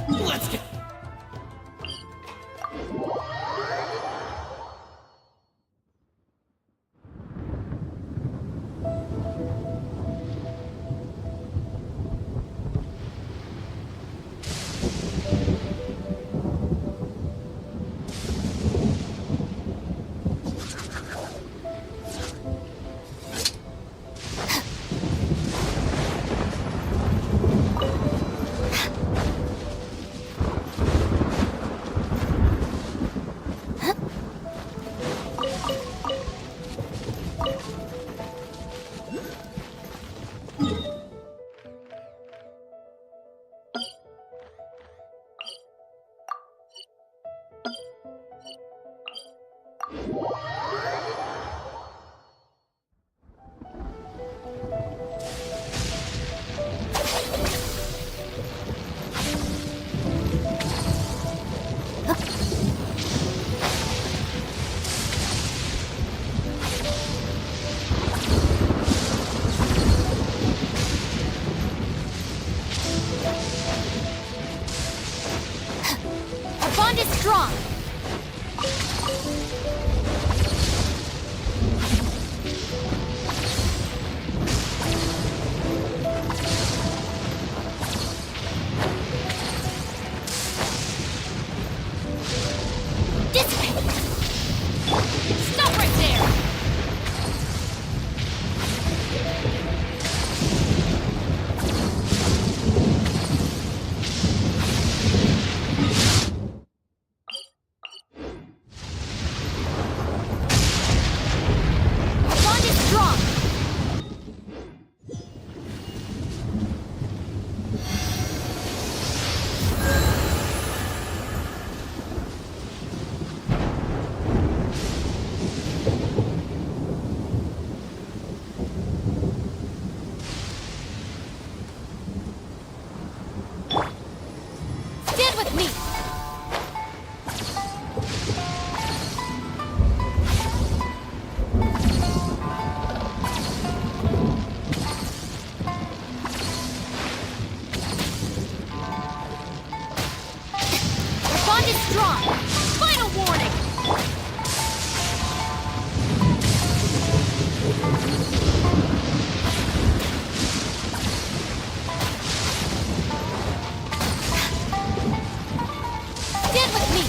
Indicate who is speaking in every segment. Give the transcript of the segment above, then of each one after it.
Speaker 1: Let's get.
Speaker 2: Bond is strong. Dissipate. Stop right there. Bond is strong. Stand with me. The bond is strong. Final warning. Stand with me.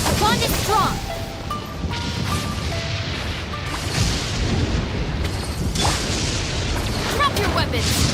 Speaker 2: The bond is strong. Drop your weapons.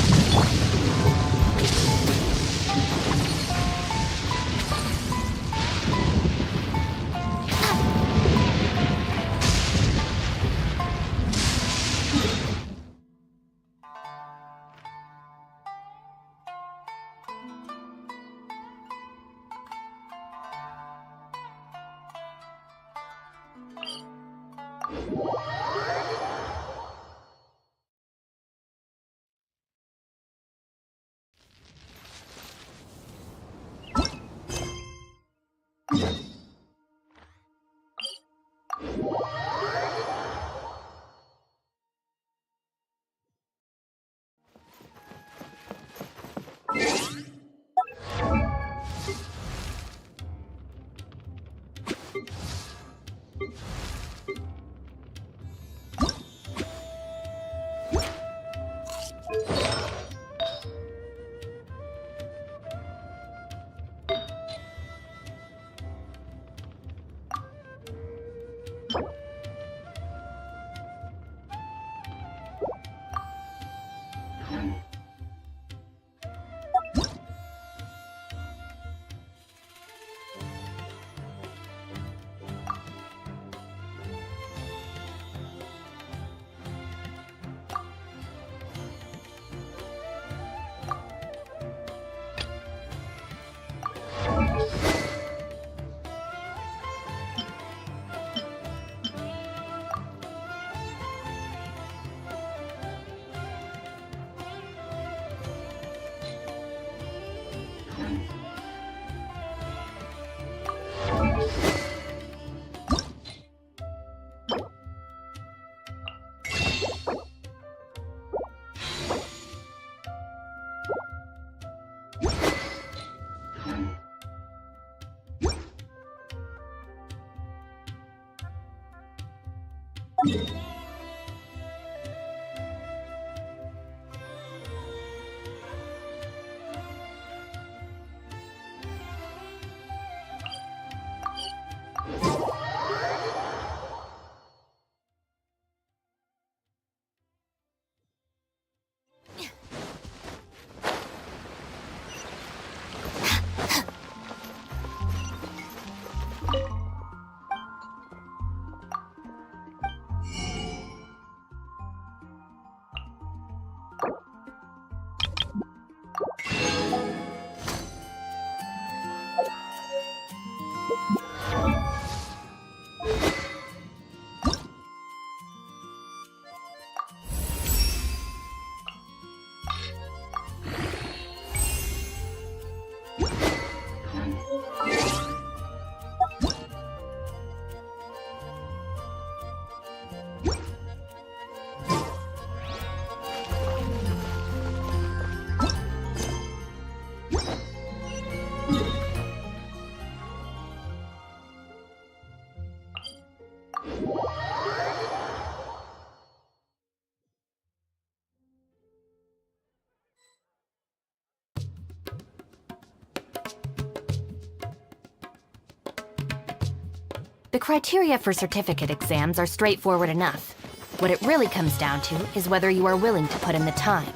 Speaker 1: The criteria for certificate exams are straightforward enough. What it really comes down to is whether you are willing to put in the time.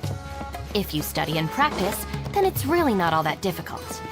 Speaker 1: If you study and practice, then it's really not all that difficult.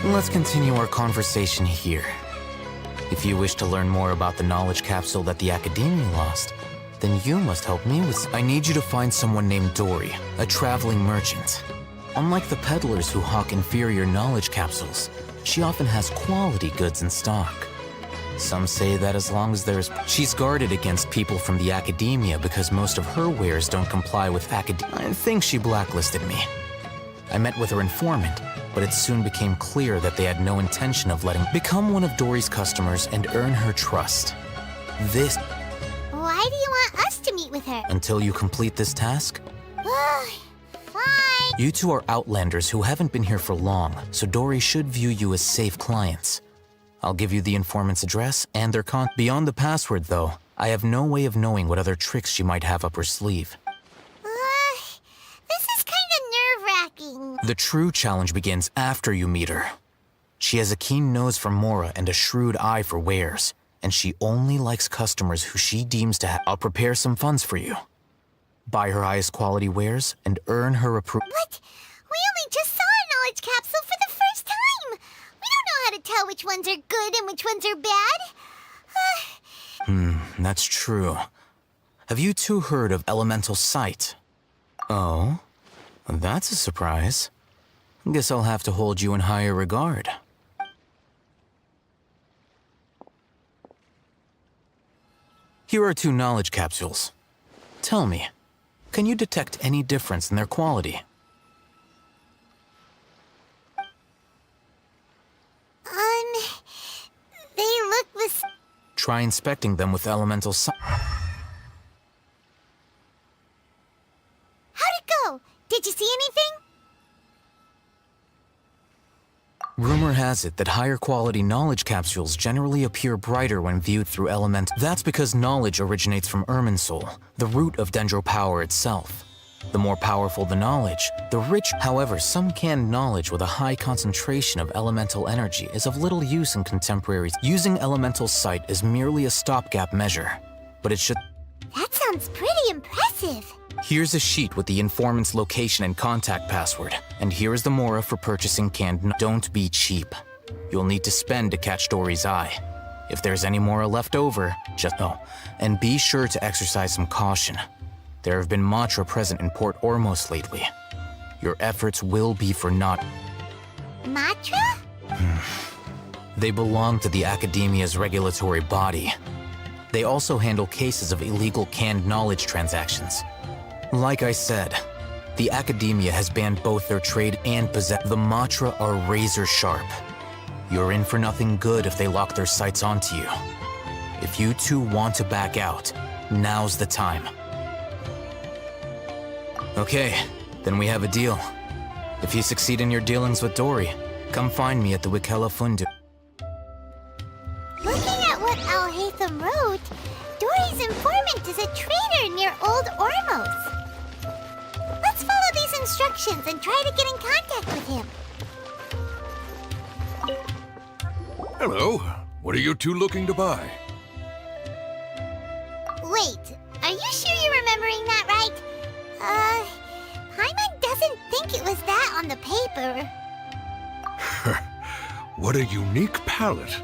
Speaker 3: Let's continue our conversation here. If you wish to learn more about the knowledge capsule that the Academia lost, then you must help me with... I need you to find someone named Dory, a traveling merchant. Unlike the peddlers who hawk inferior knowledge capsules, she often has quality goods in stock. Some say that as long as there's... She's guarded against people from the Academia because most of her wares don't comply with I think she blacklisted me. I met with her informant, but it soon became clear that they had no intention of letting... Become one of Dory's customers and earn her trust. This...
Speaker 2: Why do you want us to meet with her?
Speaker 3: Until you complete this task?
Speaker 2: Fine.
Speaker 3: You two are outlanders who haven't been here for long, so Dory should view you as safe clients. I'll give you the informant's address and their Beyond the password, though, I have no way of knowing what other tricks she might have up her sleeve.
Speaker 2: This is kind of nerve-wracking.
Speaker 3: The true challenge begins after you meet her. She has a keen nose for Mora and a shrewd eye for wares, and she only likes customers who she deems to have... I'll prepare some funds for you. Buy her highest quality wares and earn her approval.
Speaker 2: What? We only just saw a knowledge capsule for the first time. We don't know how to tell which ones are good and which ones are bad.
Speaker 3: That's true. Have you two heard of elemental sight? Oh? That's a surprise. Guess I'll have to hold you in higher regard. Here are 2 knowledge capsules. Tell me, can you detect any difference in their quality?
Speaker 2: They look the same.
Speaker 3: Try inspecting them with elemental
Speaker 2: How'd it go? Did you see anything?
Speaker 3: Rumor has it that higher quality knowledge capsules generally appear brighter when viewed through element. That's because knowledge originates from Irminsul, the root of Dendro power itself. The more powerful the knowledge, the rich. However, some canned knowledge with a high concentration of elemental energy is of little use in contemporary. Using elemental sight is merely a stopgap measure, but it should.
Speaker 2: That sounds pretty impressive.
Speaker 3: Here's a sheet with the informant's location and contact password, and here is the mora for purchasing canned. Don't be cheap. You'll need to spend to catch Dory's eye. If there's any mora left over, and be sure to exercise some caution. There have been Matra present in Port Ormos lately. Your efforts will be for naught.
Speaker 2: Matra?
Speaker 3: They belong to the Academia's regulatory body. They also handle cases of illegal canned knowledge transactions. Like I said, the Academia has banned both their trade and possession. The Matra are razor sharp. You're in for nothing good if they lock their sights onto you. If you 2 want to back out, now's the time. Okay, then we have a deal. If you succeed in your dealings with Dory, come find me at the Wikela Fundu.
Speaker 2: Looking at what Al-Haytham wrote, Dory's informant is a traitor near Old Ormos. Let's follow these instructions and try to get in contact with him.
Speaker 4: Hello. What are you 2 looking to buy?
Speaker 2: Wait, are you sure you're remembering that right? Paimon doesn't think it was that on the paper.
Speaker 4: What a unique palate.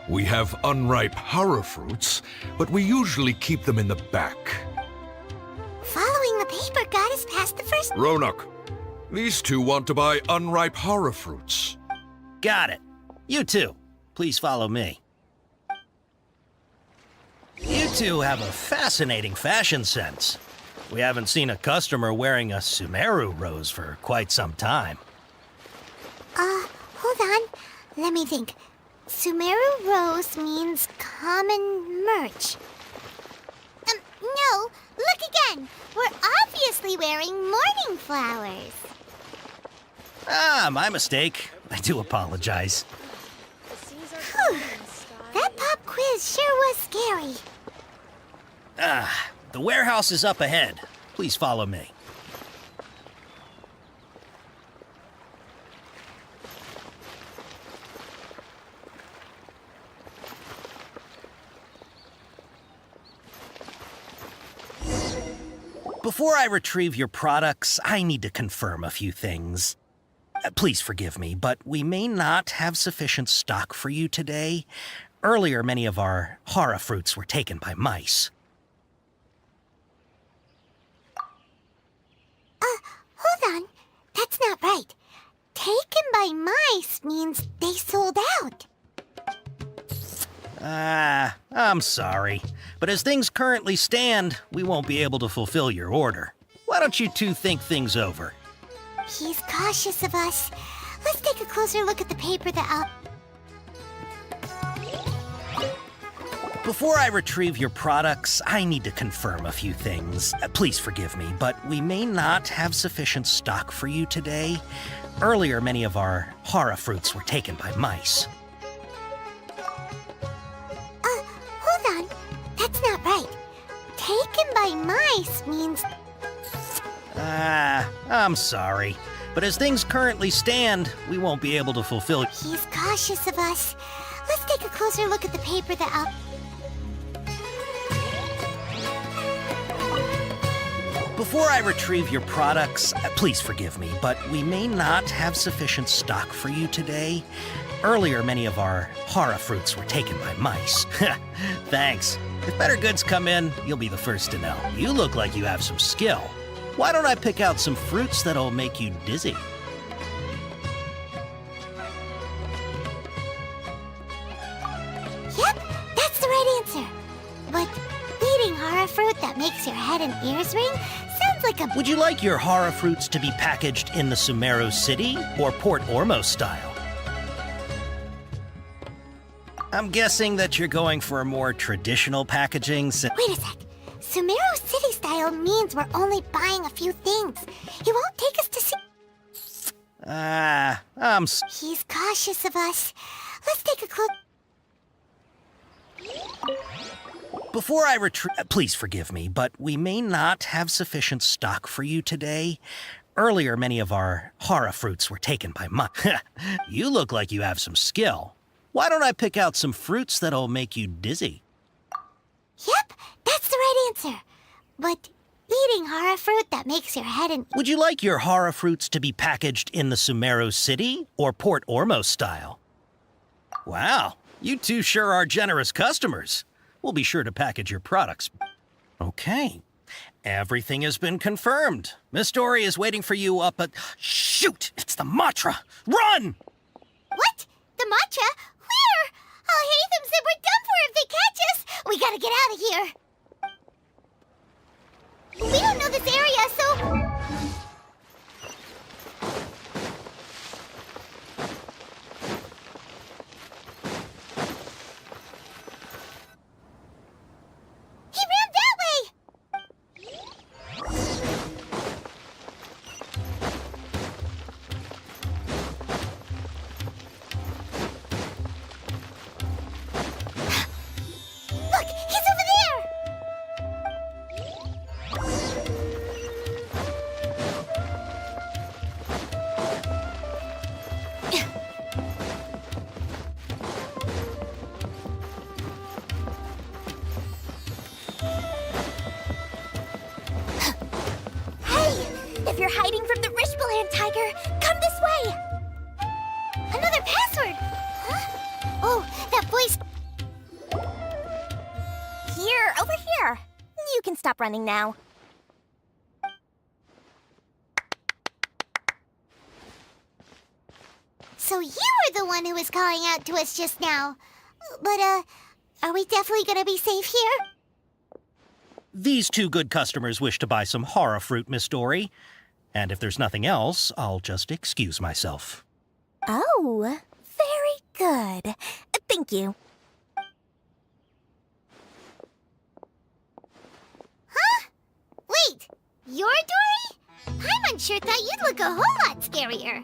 Speaker 4: We have unripe hara fruits, but we usually keep them in the back.
Speaker 2: Following the paper got us past the first...
Speaker 4: Ronak, these 2 want to buy unripe hara fruits.
Speaker 5: Got it. You 2, please follow me. You 2 have a fascinating fashion sense. We haven't seen a customer wearing a Sumeru rose for quite some time.
Speaker 2: Hold on. Let me think. Sumeru rose means common merch. No, look again. We're obviously wearing morning flowers.
Speaker 5: Ah, my mistake. I do apologize.
Speaker 2: Whew. That pop quiz sure was scary.
Speaker 5: The warehouse is up ahead. Please follow me. Before I retrieve your products, I need to confirm a few things. Please forgive me, but we may not have sufficient stock for you today. Earlier, many of our hara fruits were taken by mice.
Speaker 2: Hold on. That's not right. Taken by mice means they sold out.
Speaker 5: I'm sorry. But as things currently stand, we won't be able to fulfill your order. Why don't you 2 think things over?
Speaker 2: He's cautious of us. Let's take a closer look at the paper that
Speaker 5: Before I retrieve your products, I need to confirm a few things. Please forgive me, but we may not have sufficient stock for you today. Earlier, many of our hara fruits were taken by mice.
Speaker 2: Hold on. That's not right. Taken by mice means...
Speaker 5: I'm sorry. But as things currently stand, we won't be able to fulfill...
Speaker 2: He's cautious of us. Let's take a closer look at the paper that
Speaker 5: Before I retrieve your products, please forgive me, but we may not have sufficient stock for you today. Earlier, many of our hara fruits were taken by mice. Thanks. If better goods come in, you'll be the first to know. You look like you have some skill. Why don't I pick out some fruits that'll make you dizzy?
Speaker 2: Yep, that's the right answer. But eating horror fruit that makes your head and ears ring sounds like a...
Speaker 5: Would you like your horror fruits to be packaged in the Sumeru City or Port Ormos style? I'm guessing that you're going for a more traditional packaging
Speaker 2: Wait a sec. Sumeru City style means we're only buying a few things. He won't take us to see... He's cautious of us. Let's take a close...
Speaker 5: Before I retreat, please forgive me, but we may not have sufficient stock for you today. Earlier, many of our horror fruits were taken by You look like you have some skill. Why don't I pick out some fruits that'll make you dizzy?
Speaker 2: Yep, that's the right answer. But eating horror fruit that makes your head and...
Speaker 5: Would you like your horror fruits to be packaged in the Sumeru City or Port Ormos style? Wow, you two sure are generous customers. We'll be sure to package your products. Okay, everything has been confirmed. Miss Dory is waiting for you up at... Shoot, it's the Matra! Run!
Speaker 2: What? The Matra? Where? Oh, Hatham said we're done for if they catch us. We gotta get out of here. We don't know this area, so... He ran that way! Look, he's over there! If you're hiding from the Rishbaland tiger, come this way! Another password! Huh? Oh, that voice...
Speaker 6: Here, over here. You can stop running now.
Speaker 2: So you were the one who was calling out to us just now. But, are we definitely gonna be safe here?
Speaker 5: These two good customers wish to buy some horror fruit, Miss Dory. And if there's nothing else, I'll just excuse myself.
Speaker 6: Oh, very good. Thank you.
Speaker 2: Huh? Wait, you're Dory? I'm unsure thought you'd look a whole lot scarier.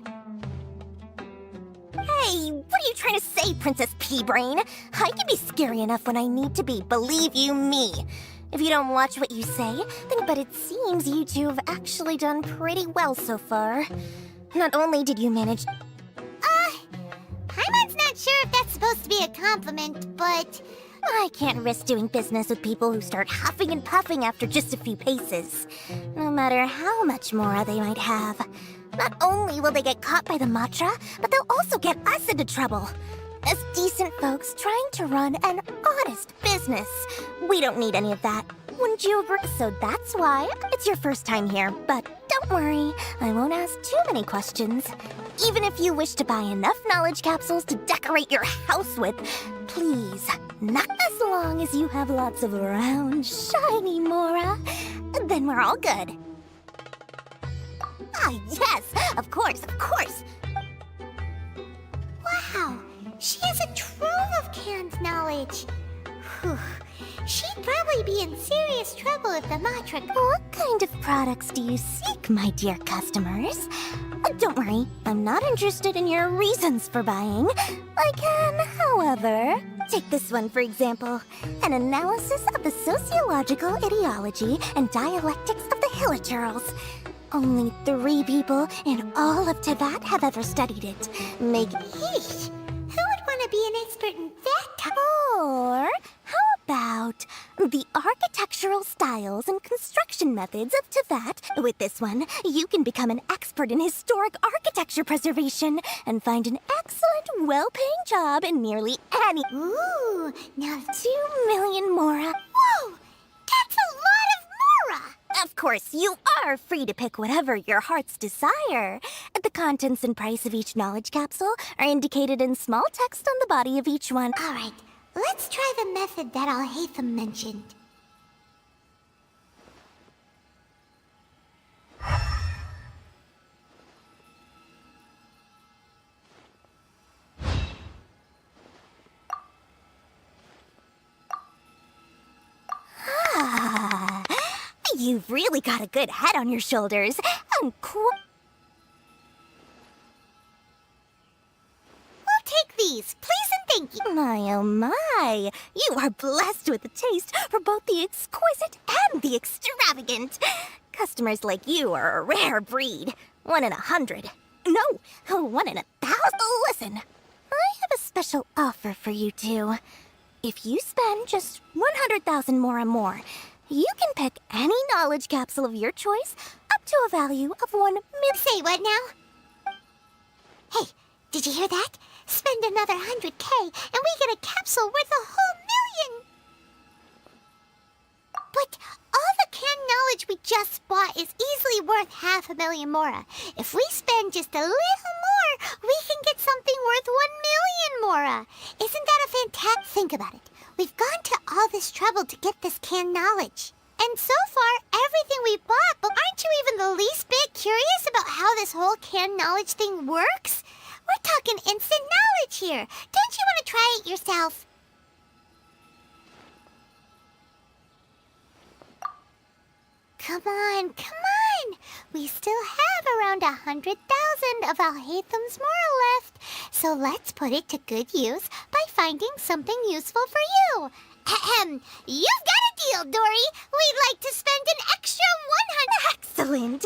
Speaker 6: Hey, what are you trying to say, Princess Pea-Brain? I can be scary enough when I need to be, believe you me. If you don't watch what you say, but it seems you two have actually done pretty well so far. Not only did you manage...
Speaker 2: Paimon's not sure if that's supposed to be a compliment, but...
Speaker 6: I can't risk doing business with people who start huffing and puffing after just a few paces. No matter how much more they might have. Not only will they get caught by the Matra, but they'll also get us into trouble. As decent folks trying to run an honest business. We don't need any of that. Wouldn't you agree? So that's why it's your first time here. But don't worry, I won't ask too many questions. Even if you wish to buy enough knowledge capsules to decorate your house with, please, not as long as you have lots of round, shiny Mora. Then we're all good. Ah, yes, of course, of course.
Speaker 2: Wow, she has a trove of canned knowledge. Whew. She'd probably be in serious trouble if the Matra...
Speaker 6: What kind of products do you seek, my dear customers? Don't worry, I'm not interested in your reasons for buying. I can, however... Take this one, for example. An analysis of the sociological ideology and dialectics of the Hilichurls. Only 3 people in all of Teyvat have ever studied it.
Speaker 2: Yeesh, who would want to be an expert in that?
Speaker 6: Or how about the architectural styles and construction methods of Teyvat? With this one, you can become an expert in historic architecture preservation and find an excellent, well-paying job in nearly any...
Speaker 2: Ooh, now...
Speaker 6: 2 million Mora.
Speaker 2: Whoa! That's a lot of Mora!
Speaker 6: Of course, you are free to pick whatever your heart's desire. The contents and price of each knowledge capsule are indicated in small text on the body of each one.
Speaker 2: All right, let's try the method that Al-Haytham mentioned.
Speaker 6: You've really got a good head on your shoulders.
Speaker 2: We'll take these, please and thank you.
Speaker 6: My, oh my. You are blessed with a taste for both the exquisite and the extravagant. Customers like you are a rare breed. 1 in 100. No, 1 in 1,000. Listen, I have a special offer for you two. If you spend just 100,000 more or more, you can pick any knowledge capsule of your choice up to a value of 1 million.
Speaker 2: Say what now? Hey, did you hear that? Spend another 100K and we get a capsule worth a whole million! But all the canned knowledge we just bought is easily worth 500,000 mora. If we spend just a little more, we can get something worth 1 million mora. Isn't that a fantastic... Think about it. We've gone to all this trouble to get this canned knowledge. And so far, everything we bought, but aren't you even the least bit curious about how this whole canned knowledge thing works? We're talking instant knowledge here. Don't you want to try it yourself? Come on, come on! We still have around 100,000 of Al-Haytham's moral left, so let's put it to good use by finding something useful for you. Ahem, you've got a deal, Dory! We'd like to spend an extra 100...
Speaker 6: Excellent!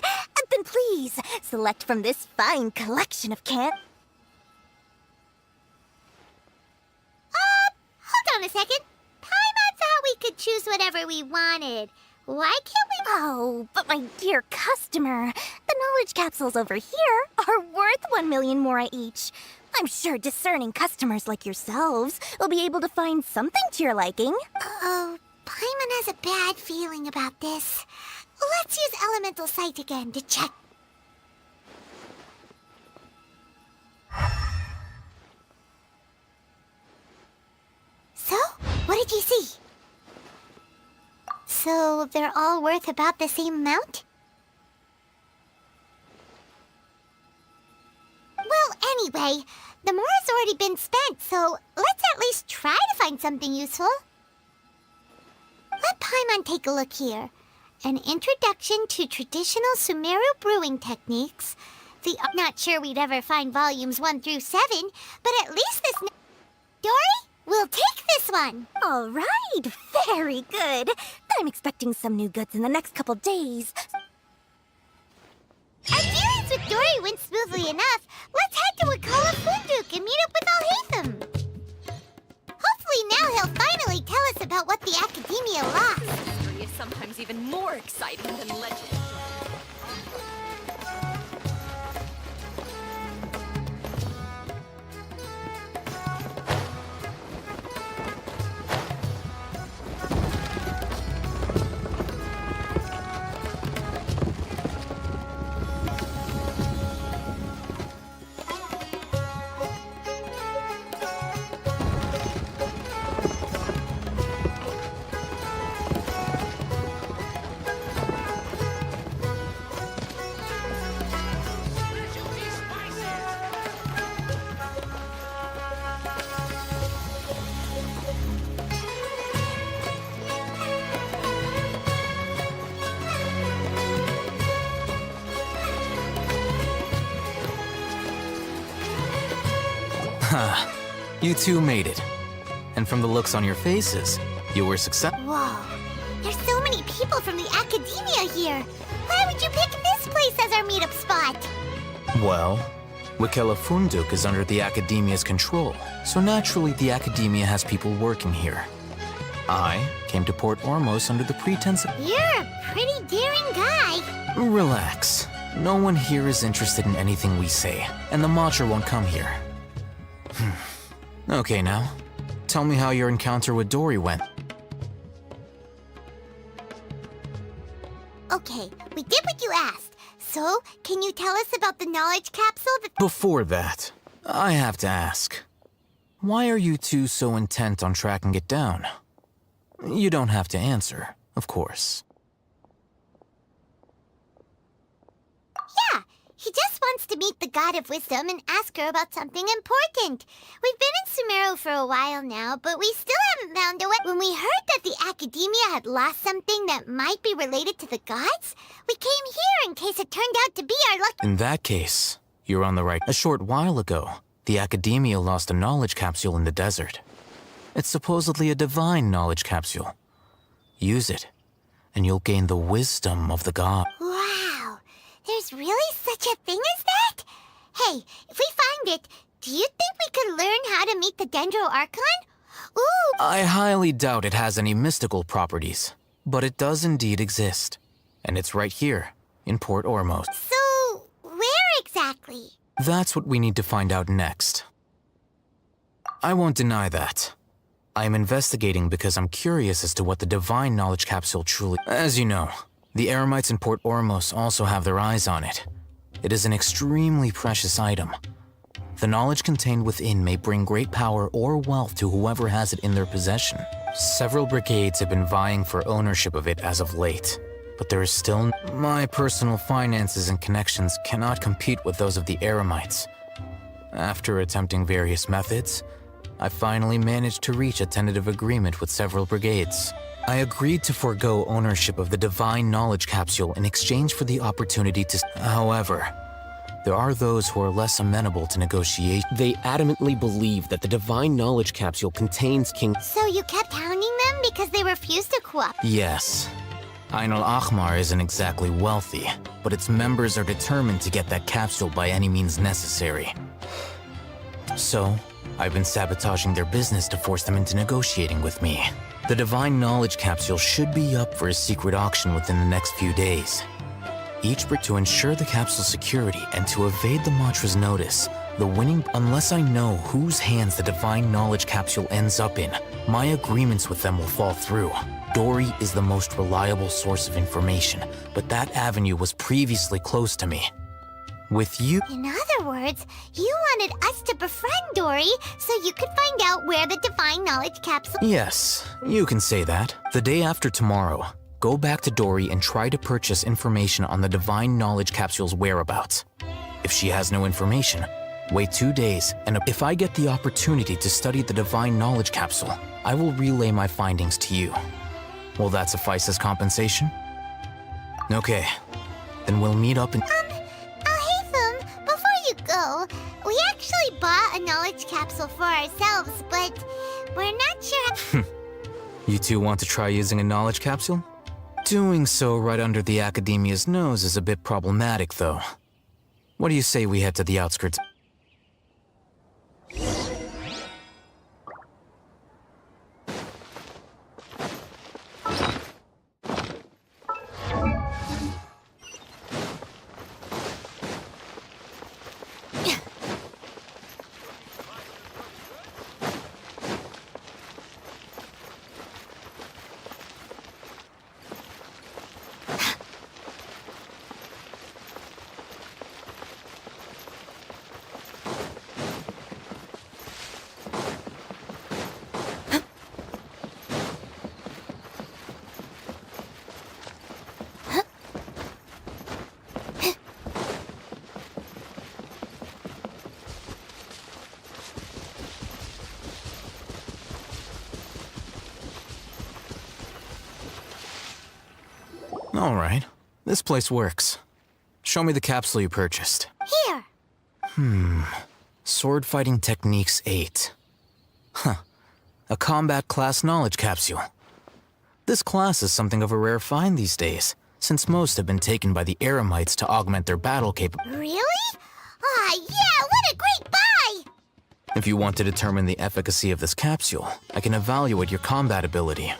Speaker 6: Then please, select from this fine collection of can...
Speaker 2: Hold on a second. Paimon thought we could choose whatever we wanted. Why can't we...
Speaker 6: Oh, but my dear customer, the knowledge capsules over here are worth 1 million mora each. I'm sure discerning customers like yourselves will be able to find something to your liking.
Speaker 2: Uh-oh, Paimon has a bad feeling about this. Let's use Elemental Sight again to check. So, what did you see? So, they're all worth about the same amount? Well, anyway, the mora's already been spent, so let's at least try to find something useful. Let Paimon take a look here. An introduction to traditional Sumeru brewing techniques. I'm not sure we'd ever find volumes 1 through 7, but at least this... Dory? We'll take this one!
Speaker 6: All right, very good. I'm expecting some new goods in the next couple days.
Speaker 2: Our dealings with Dory went smoothly enough. Let's head to Wakala Funduk and meet up with Al-Haytham. Hopefully now he'll finally tell us about what the Academia lost.
Speaker 7: History is sometimes even more exciting than legend.
Speaker 3: You two made it. And from the looks on your faces, you were successful.
Speaker 2: Whoa, there's so many people from the Academia here. Why would you pick this place as our meetup spot?
Speaker 3: Well, Wakela Funduk is under the Academia's control, so naturally the Academia has people working here. I came to Port Ormos under the pretense of...
Speaker 2: You're a pretty daring guy.
Speaker 3: Relax. No one here is interested in anything we say, and the Matra won't come here. Okay, now, tell me how your encounter with Dory went.
Speaker 2: Okay, Okay, we did what you asked. So, can you tell us about the knowledge capsule that...
Speaker 3: Before that, I have to ask. Why are you two so intent on tracking it down? You don't have to answer, of course.
Speaker 2: Yeah, he just wants to meet the God of Wisdom and ask her about something important. We've been in Sumeru for a while now, but we still haven't found a way. When we heard that the Academia had lost something that might be related to the gods, we came here in case it turned out to be our luck.
Speaker 3: In that case, you're on the right. A short while ago, the Academia lost a knowledge capsule in the desert. It's supposedly a divine knowledge capsule. Use it, and you'll gain the wisdom of the god.
Speaker 2: Wow, there's really such a thing as that? Hey, if we find it, do you think we could learn how to meet the Dendro Archon? Ooh!
Speaker 3: I highly doubt it has any mystical properties, but it does indeed exist. And it's right here, in Port Ormos.
Speaker 2: So, where exactly?
Speaker 3: That's what we need to find out next. I won't deny that. I am investigating because I'm curious as to what the divine knowledge capsule truly... As you know, the Eremites in Port Ormos also have their eyes on it. It is an extremely precious item. The knowledge contained within may bring great power or wealth to whoever has it in their possession. Several brigades have been vying for ownership of it as of late, but there is still... My personal finances and connections cannot compete with those of the Eremites. After attempting various methods, I finally managed to reach a tentative agreement with several brigades. I agreed to forego ownership of the divine knowledge capsule in exchange for the opportunity to... However, there are those who are less amenable to negotiation.
Speaker 8: They adamantly believe that the divine knowledge capsule contains King...
Speaker 2: So you kept hounding them because they refused to cooperate?
Speaker 3: Yes. Ain al-Ahmar isn't exactly wealthy, but its members are determined to get that capsule by any means necessary. So, I've been sabotaging their business to force them into negotiating with me. The divine knowledge capsule should be up for a secret auction within the next few days. Each brick to ensure the capsule's security and to evade the mantra's notice. The winning, unless I know whose hands the divine knowledge capsule ends up in, my agreements with them will fall through. Dory is the most reliable source of information, but that avenue was previously closed to me. With you...
Speaker 2: In other words, you wanted us to befriend Dory so you could find out where the divine knowledge capsule...
Speaker 3: Yes, you can say that. The day after tomorrow, go back to Dory and try to purchase information on the divine knowledge capsule's whereabouts. If she has no information, wait 2 days, and if I get the opportunity to study the divine knowledge capsule, I will relay my findings to you. Will that suffice as compensation? Okay, then we'll meet up in...
Speaker 2: Alhaitham, before you go, we actually bought a knowledge capsule for ourselves, but we're not sure...
Speaker 3: You two want to try using a knowledge capsule? Doing so right under the Academia's nose is a bit problematic, though. What do you say we head to the outskirts? All right. This place works. Show me the capsule you purchased.
Speaker 2: Here.
Speaker 3: Sword Fighting Techniques 8. Huh. A combat class knowledge capsule. This class is something of a rare find these days, since most have been taken by the Eremites to augment their battle capability.
Speaker 2: Really? Ah, yeah, what a great buy!
Speaker 3: If you want to determine the efficacy of this capsule, I can evaluate your combat ability.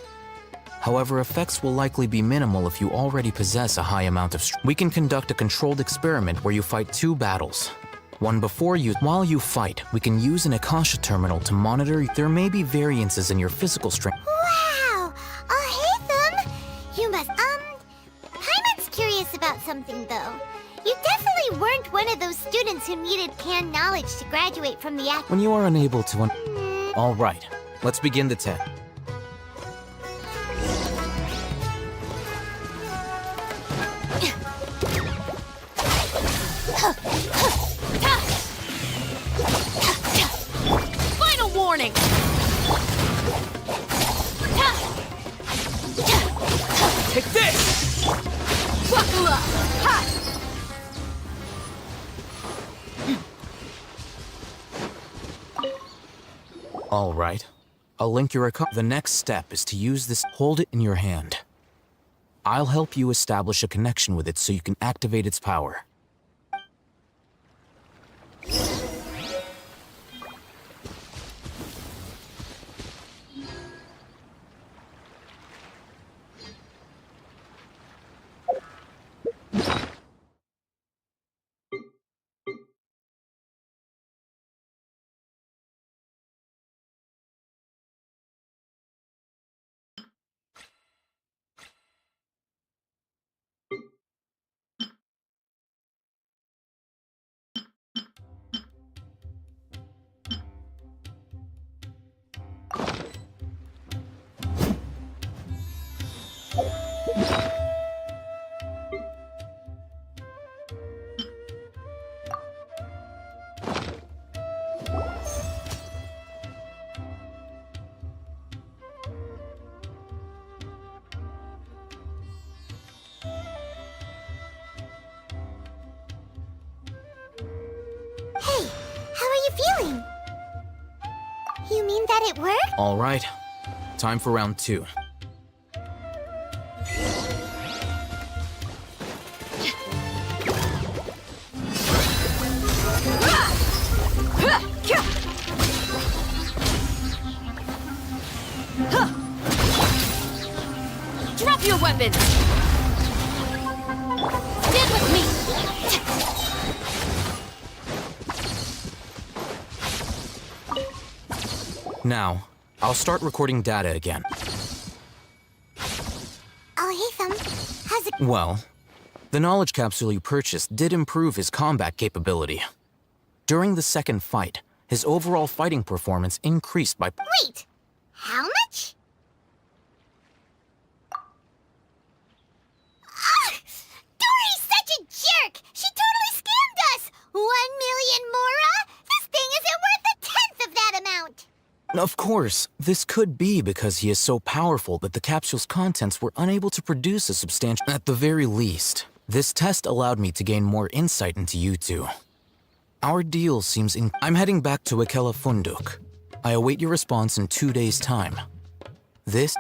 Speaker 3: However, effects will likely be minimal if you already possess a high amount of strength. We can conduct a controlled experiment where you fight 2 battles. One before you. While you fight, we can use an Akasha terminal to monitor. There may be variances in your physical strength.
Speaker 2: Wow! Alhaitham! You must, Paimon's weren't one of those students who needed canned knowledge to graduate from the
Speaker 3: When you are unable to All right, let's begin the test.
Speaker 7: Final warning!
Speaker 8: Take this!
Speaker 7: Buckle up! Ha!
Speaker 3: All right. I'll link your account. The next step is to use this. Hold it in your hand. I'll help you establish a connection with it so you can activate its power.
Speaker 2: Hey, how are you feeling? You mean that it worked?
Speaker 3: All right. Time for round 2.
Speaker 7: Drop your weapons! Stand with me!
Speaker 3: Now, I'll start recording data again.
Speaker 2: Oh, hey, Thumb. How's it?
Speaker 3: Well, the knowledge capsule you purchased did improve his combat capability. During the second fight, his overall fighting performance increased by...
Speaker 2: Wait! How much? Ah! Dory's such a jerk! She totally scammed us! 1 million Mora? This thing isn't worth a tenth of that amount!
Speaker 3: Of course, this could be because he is so powerful that the capsule's contents were unable to produce a substantial... At the very least, this test allowed me to gain more insight into you two. Our deal seems in... I'm heading back to Akela Funduk. I await your response in 2 days' time. This...